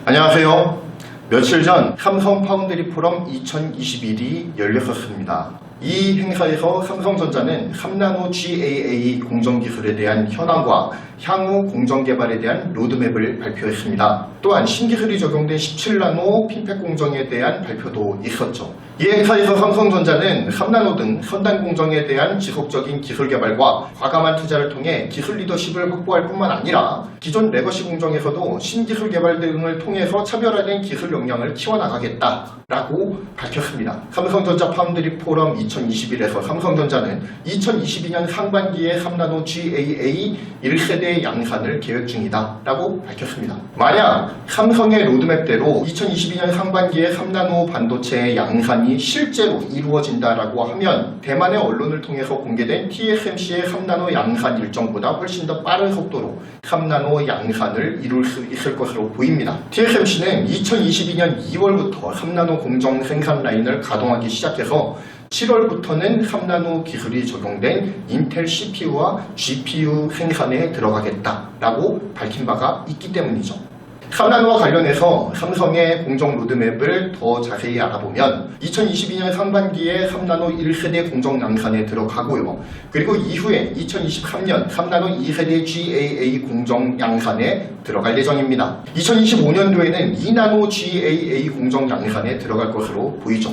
안녕하세요. 며칠 전 삼성 파운드리 포럼 2021이 열렸었습니다. 이 행사에서 삼성전자는 3나노 GAA 공정기술에 대한 현황과 향후 공정개발에 대한 로드맵을 발표했습니다. 또한 신기술이 적용된 17나노 핀팩 공정에 대한 발표도 있었죠. 이 행사에서 삼성전자는 3나노 등 선단 공정에 대한 지속적인 기술 개발과 과감한 투자를 통해 기술 리더십을 확보할 뿐만 아니라 기존 레거시 공정에서도 신기술 개발 등을 통해서 차별화된 기술 역량을 키워나가겠다라고 밝혔습니다. 삼성전자 파운드리 포럼 2021에서 삼성전자는 2022년 상반기에 3나노 GAA 1세대 양산을 계획 중이다 라고 밝혔습니다. 만약 삼성의 로드맵대로 2022년 상반기에 3나노 반도체의 양산이 실제로 이루어진다라고 하면 대만의 언론을 통해서 공개된 TSMC의 3나노 양산 일정보다 훨씬 더 빠른 속도로 3나노 양산을 이룰 수 있을 것으로 보입니다. TSMC는 2022년 2월부터 3나노 공정 생산 라인을 가동하기 시작해서 7월부터는 3나노 기술이 적용된 인텔 CPU와 GPU 생산에 들어가겠다라고 밝힌 바가 있기 때문이죠. 3나노와 관련해서 삼성의 공정 로드맵을 더 자세히 알아보면 2022년 상반기에 3나노 1세대 공정 양산에 들어가고요. 그리고 이후에 2023년 3나노 2세대 GAA 공정 양산에 들어갈 예정입니다. 2025년도에는 2나노 GAA 공정 양산에 들어갈 것으로 보이죠.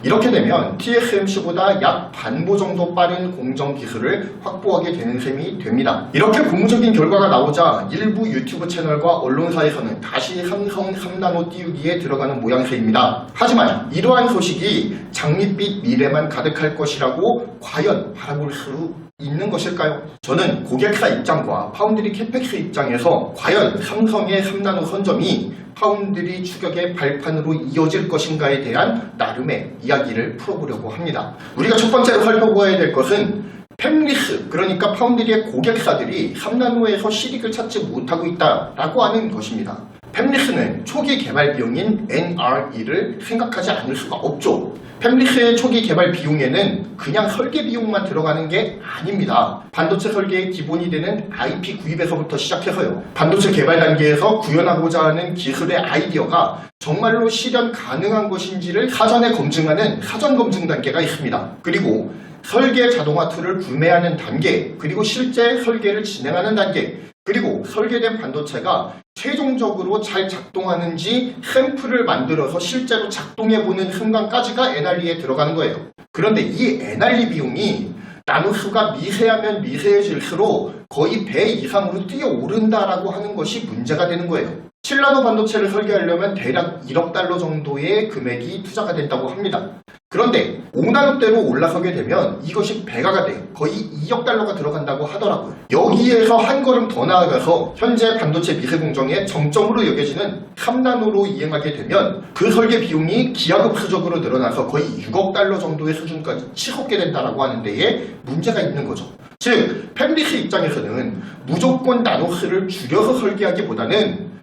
이렇게 되면 TSMC보다 약 반보 정도 빠른 공정 기술을 확보하게 되는 셈이 됩니다. 이렇게 고무적인 결과가 나오자 일부 유튜브 채널과 언론사에서는 다시 삼성 3나노 띄우기에 들어가는 모양새입니다. 하지만 이러한 소식이 장밋빛 미래만 가득할 것이라고 과연 바라볼 수 있는 것일까요? 저는 고객사 입장과 파운드리 캐펙스 입장에서 과연 삼성의 3나노 선점이 파운드리 추격의 발판으로 이어질 것인가에 대한 나름의 이야기를 풀어보려고 합니다. 우리가 첫 번째로 살펴보아야 될 것은 팹리스, 그러니까 파운드리의 고객사들이 3나노에서 실익을 찾지 못하고 있다라고 하는 것입니다. 팹리스는 초기 개발 비용인 NRE를 생각하지 않을 수가 없죠. 팹리스의 초기 개발 비용에는 그냥 설계 비용만 들어가는 게 아닙니다. 반도체 설계의 기본이 되는 IP 구입에서부터 시작해서요. 반도체 개발 단계에서 구현하고자 하는 기술의 아이디어가 정말로 실현 가능한 것인지를 사전에 검증하는 사전 검증 단계가 있습니다. 그리고 설계 자동화 툴을 구매하는 단계, 그리고 실제 설계를 진행하는 단계, 그리고 설계된 반도체가 최종적으로 잘 작동하는지 샘플을 만들어서 실제로 작동해보는 순간까지가 NRE에 들어가는 거예요. 그런데 이 NRE 비용이 나노수가 미세하면 미세해질수록 거의 배 이상으로 뛰어오른다라고 하는 것이 문제가 되는 거예요. 7나노 반도체를 설계하려면 대략 1억 달러 정도의 금액이 투자가 된다고 합니다. 그런데 5나노대로 올라서게 되면 이것이 배가가 돼 거의 2억 달러가 들어간다고 하더라고요. 여기에서 한 걸음 더 나아가서 현재 반도체 미세 공정의 정점으로 여겨지는 3나노로 이행하게 되면 그 설계 비용이 기하급수적으로 늘어나서 거의 6억 달러 정도의 수준까지 치솟게 된다라고 하는 데에 문제가 있는 거죠. 즉, 팹리스 입장에서는 무조건 나노스를 줄여서 설계하기보다는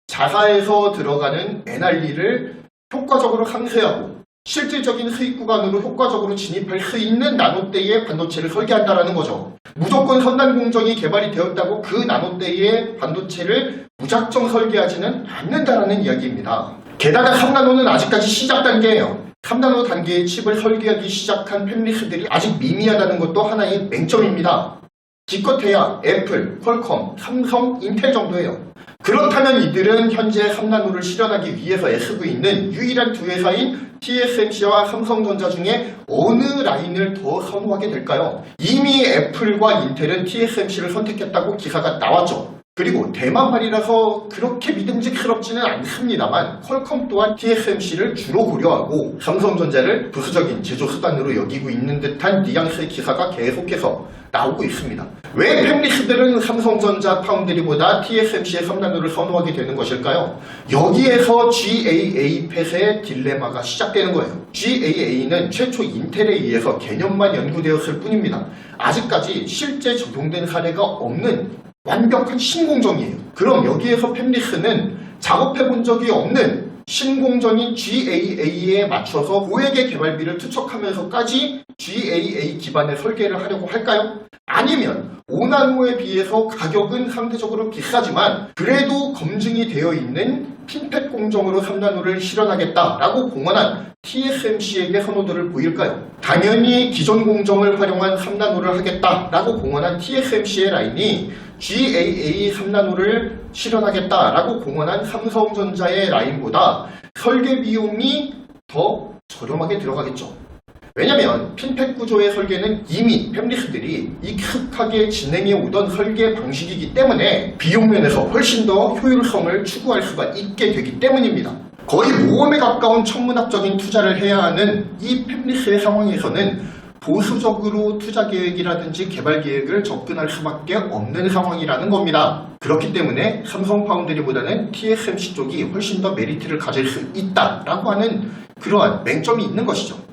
자사에서 들어가는 NRE를 효과적으로 상쇄하고 실질적인 수익 구간으로 효과적으로 진입할 수 있는 나노대의 반도체를 설계한다라는 거죠. 무조건 선단 공정이 개발이 되었다고 그 나노대의 반도체를 무작정 설계하지는 않는다라는 이야기입니다. 게다가 3나노는 아직까지 시작 단계예요. 3나노 단계의 칩을 설계하기 시작한 팹리스들이 아직 미미하다는 것도 하나의 맹점입니다. 기껏해야 애플, 퀄컴, 삼성, 인텔 정도예요. 그렇다면 이들은 현재 3나노를 실현하기 위해서 애쓰고 있는 유일한 두 회사인 TSMC와 삼성전자 중에 어느 라인을 더 선호하게 될까요? 이미 애플과 인텔은 TSMC를 선택했다고 기사가 나왔죠. 그리고 대만말이라서 그렇게 믿음직스럽지는 않습니다만 퀄컴 또한 TSMC를 주로 고려하고 삼성전자를 부수적인 제조 수단으로 여기고 있는 듯한 뉘앙스의 기사가 계속해서 나오고 있습니다. 왜 팹리스들은 삼성전자 파운드리보다 TSMC의 3나노를 선호하게 되는 것일까요? 여기에서 GAA 펫의 딜레마가 시작되는 거예요. GAA는 최초 인텔에 의해서 개념만 연구되었을 뿐입니다. 아직까지 실제 적용된 사례가 없는 완벽한 신공정이에요. 그럼 여기에서 팹리스는 작업해본 적이 없는 신공정인 GAA에 맞춰서 고액의 개발비를 투척하면서까지 GAA 기반의 설계를 하려고 할까요? 아니면 5나노에 비해서 가격은 상대적으로 비싸지만 그래도 검증이 되어 있는 핀팩 공정으로 3나노를 실현하겠다라고 공언한 TSMC에게 선호도를 보일까요? 당연히 기존 공정을 활용한 3나노를 하겠다라고 공언한 TSMC의 라인이 GAA 3나노를 실현하겠다라고 공언한 삼성전자의 라인보다 설계 비용이 더 저렴하게 들어가겠죠. 왜냐면 핀팩 구조의 설계는 이미 팹리스들이 익숙하게 진행해 오던 설계 방식이기 때문에 비용 면에서 훨씬 더 효율성을 추구할 수가 있게 되기 때문입니다. 거의 모험에 가까운 천문학적인 투자를 해야 하는 이 팹리스의 상황에서는 보수적으로 투자 계획이라든지 개발 계획을 접근할 수밖에 없는 상황이라는 겁니다. 그렇기 때문에 삼성 파운드리보다는 TSMC 쪽이 훨씬 더 메리트를 가질 수 있다라고 하는 그러한 맹점이 있는 것이죠.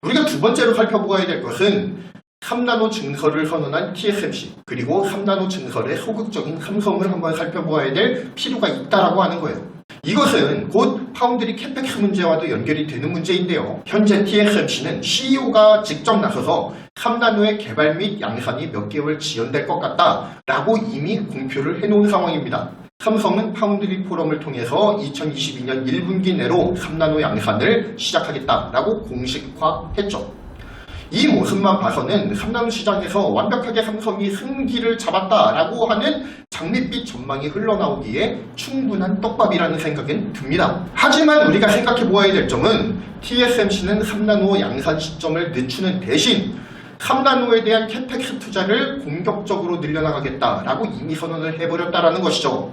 우리가 두 번째로 살펴보아야 될 것은 3나노 증설을 선언한 TSMC 그리고 3나노 증설의 소극적인 삼성을 한번 살펴보아야 될 필요가 있다라고 하는 거예요. 이것은 곧 파운드리 캐펙스 문제와도 연결이 되는 문제인데요. 현재 TSMC는 CEO가 직접 나서서 3나노의 개발 및 양산이 몇 개월 지연될 것 같다라고 이미 공표를 해놓은 상황입니다. 삼성은 파운드리 포럼을 통해서 2022년 1분기 내로 3나노 양산을 시작하겠다라고 공식화했죠. 이 모습만 봐서는 3나노 시장에서 완벽하게 삼성이 승기를 잡았다라고 하는 장밋빛 전망이 흘러나오기에 충분한 떡밥이라는 생각은 듭니다. 하지만 우리가 생각해 보아야 될 점은 TSMC는 3나노 양산 시점을 늦추는 대신 3나노에 대한 캐펙스 투자를 공격적으로 늘려나가겠다라고 이미 선언을 해버렸다라는 것이죠.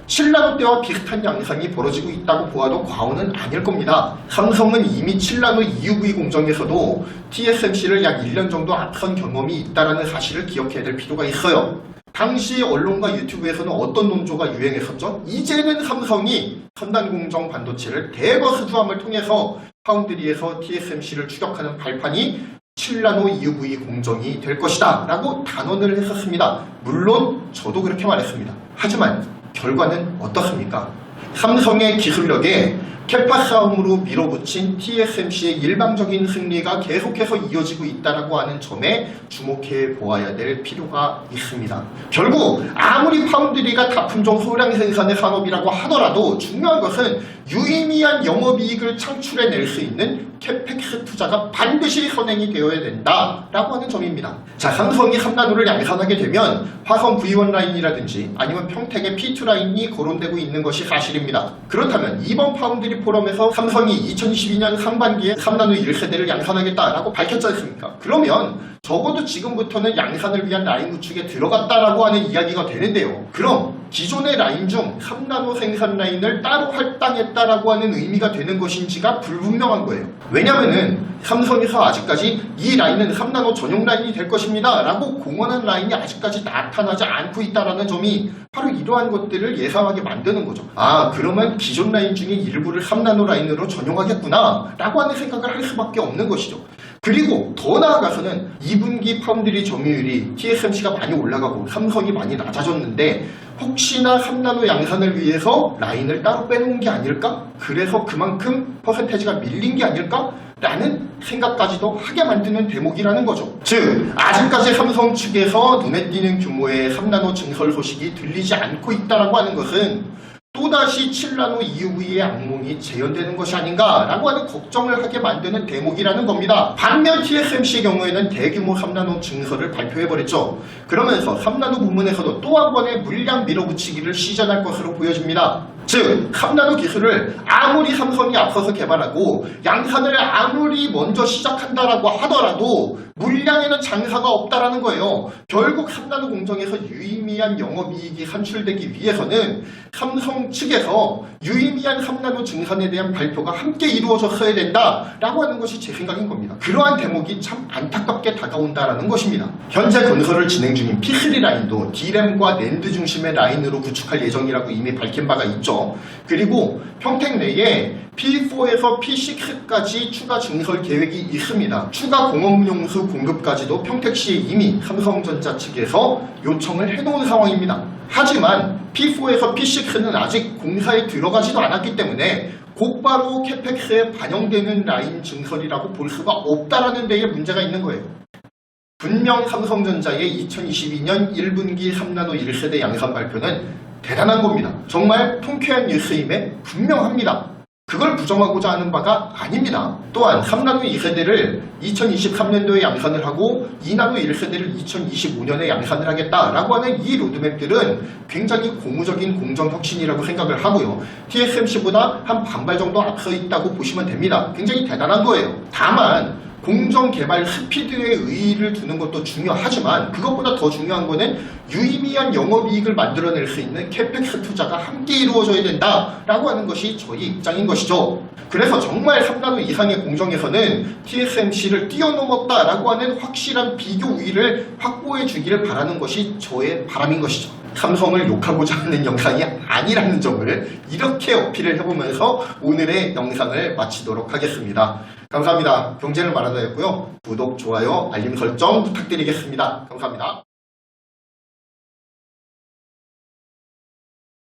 7나노 때와 비슷한 양상이 벌어지고 있다고 보아도 과언은 아닐 겁니다. 삼성은 이미 7나노 EUV 공정에서도 TSMC를 약 1년 정도 앞선 경험이 있다는 사실을 기억해야 될 필요가 있어요. 당시 언론과 유튜브에서는 어떤 논조가 유행했었죠? 이제는 삼성이 첨단 공정 반도체를 대거 수주함을 통해서 파운드리에서 TSMC를 추격하는 발판이 7나노 EUV 공정이 될 것이다 라고 단언을 했었습니다. 물론 저도 그렇게 말했습니다. 하지만 결과는 어떻습니까? 삼성의 기술력에 캐파 싸움으로 밀어붙인 TSMC의 일방적인 승리가 계속해서 이어지고 있다고 하는 점에 주목해 보아야 될 필요가 있습니다. 결국 아무리 파운드리가 다품종 소량 생산의 산업이라고 하더라도 중요한 것은 유의미한 영업이익을 창출해낼 수 있는 캐펙스 투자가 반드시 선행이 되어야 된다라고 하는 점입니다. 자, 삼성이 3나노를 양산하게 되면 화성 V1 라인이라든지 아니면 평택의 P2 라인이 거론되고 있는 것이 사실입니다. 그렇다면 이번 파운드리 포럼에서 삼성이 2022년 상반기에 3나노 1세대를 양산하겠다라고 밝혔지 않습니까? 그러면 적어도 지금부터는 양산을 위한 라인 구축에 들어갔다라고 하는 이야기가 되는데요. 그럼 기존의 라인 중 3나노 생산 라인을 따로 할당했다라고 하는 의미가 되는 것인지가 불분명한 거예요. 왜냐면은 삼성에서 아직까지 이 라인은 3나노 전용 라인이 될 것입니다 라고 공언한 라인이 아직까지 나타나지 않고 있다는 점이 바로 이러한 것들을 예상하게 만드는 거죠. 아, 그러면 기존 라인 중에 일부를 3나노 라인으로 전용하겠구나 라고 하는 생각을 할 수밖에 없는 것이죠. 그리고 더 나아가서는 2분기 파운드리 점유율이 TSMC가 많이 올라가고 삼성이 많이 낮아졌는데 혹시나 3나노 양산을 위해서 라인을 따로 빼놓은 게 아닐까? 그래서 그만큼 퍼센테이지가 밀린 게 아닐까? 라는 생각까지도 하게 만드는 대목이라는 거죠. 즉, 아직까지 삼성 측에서 눈에 띄는 규모의 3나노 증설 소식이 들리지 않고 있다고 하는 것은 또다시 7나노 EUV의 악몽이 재현되는 것이 아닌가라고 하는 걱정을 하게 만드는 대목이라는 겁니다. 반면 TSMC의 경우에는 대규모 3나노 증설을 발표해버렸죠. 그러면서 3나노 부문에서도 또 한 번의 물량 밀어붙이기를 시전할 것으로 보여집니다. 즉, 3나노 기술을 아무리 삼성이 앞서서 개발하고 양산을 아무리 먼저 시작한다라고 하더라도 물량에는 장사가 없다라는 거예요. 결국 3나노 공정에서 유의미한 영업이익이 산출되기 위해서는 삼성 측에서 유의미한 3나노 증산에 대한 발표가 함께 이루어졌어야 된다라고 하는 것이 제 생각인 겁니다. 그러한 대목이 참 안타깝게 다가온다라는 것입니다. 현재 건설을 진행 중인 P3 라인도 D램과 낸드 중심의 라인으로 구축할 예정이라고 이미 밝힌 바가 있죠. 그리고 평택 내에 P4에서 P6까지 추가 증설 계획이 있습니다. 추가 공업용수 공급까지도 평택시에 이미 삼성전자 측에서 요청을 해놓은 상황입니다. 하지만 P4에서 P6는 아직 공사에 들어가지도 않았기 때문에 곧바로 캐펙스에 반영되는 라인 증설이라고 볼 수가 없다라는 데에 문제가 있는 거예요. 분명 삼성전자의 2022년 1분기 3나노 1세대 양산 발표는 대단한 겁니다. 정말 통쾌한 뉴스임에 분명합니다. 그걸 부정하고자 하는 바가 아닙니다. 또한 3나노 2세대를 2023년도에 양산을 하고 2나노 1세대를 2025년에 양산을 하겠다라고 하는 이 로드맵들은 굉장히 고무적인 공정혁신이라고 생각을 하고요. TSMC보다 한 반발 정도 앞서 있다고 보시면 됩니다. 굉장히 대단한 거예요. 다만 공정개발 스피드에 의의를 두는 것도 중요하지만 그것보다 더 중요한 거는 유의미한 영업이익을 만들어낼 수 있는 캐펙스 투자가 함께 이루어져야 된다라고 하는 것이 저희 입장인 것이죠. 그래서 정말 3나노 이상의 공정에서는 TSMC를 뛰어넘었다라고 하는 확실한 비교 우위를 확보해 주기를 바라는 것이 저의 바람인 것이죠. 삼성을 욕하고자 하는 영상이 아니라는 점을 이렇게 어필을 해보면서 오늘의 영상을 마치도록 하겠습니다. 감사합니다. 경제를 말하다였고요. 구독, 좋아요, 알림 설정 부탁드리겠습니다. 감사합니다.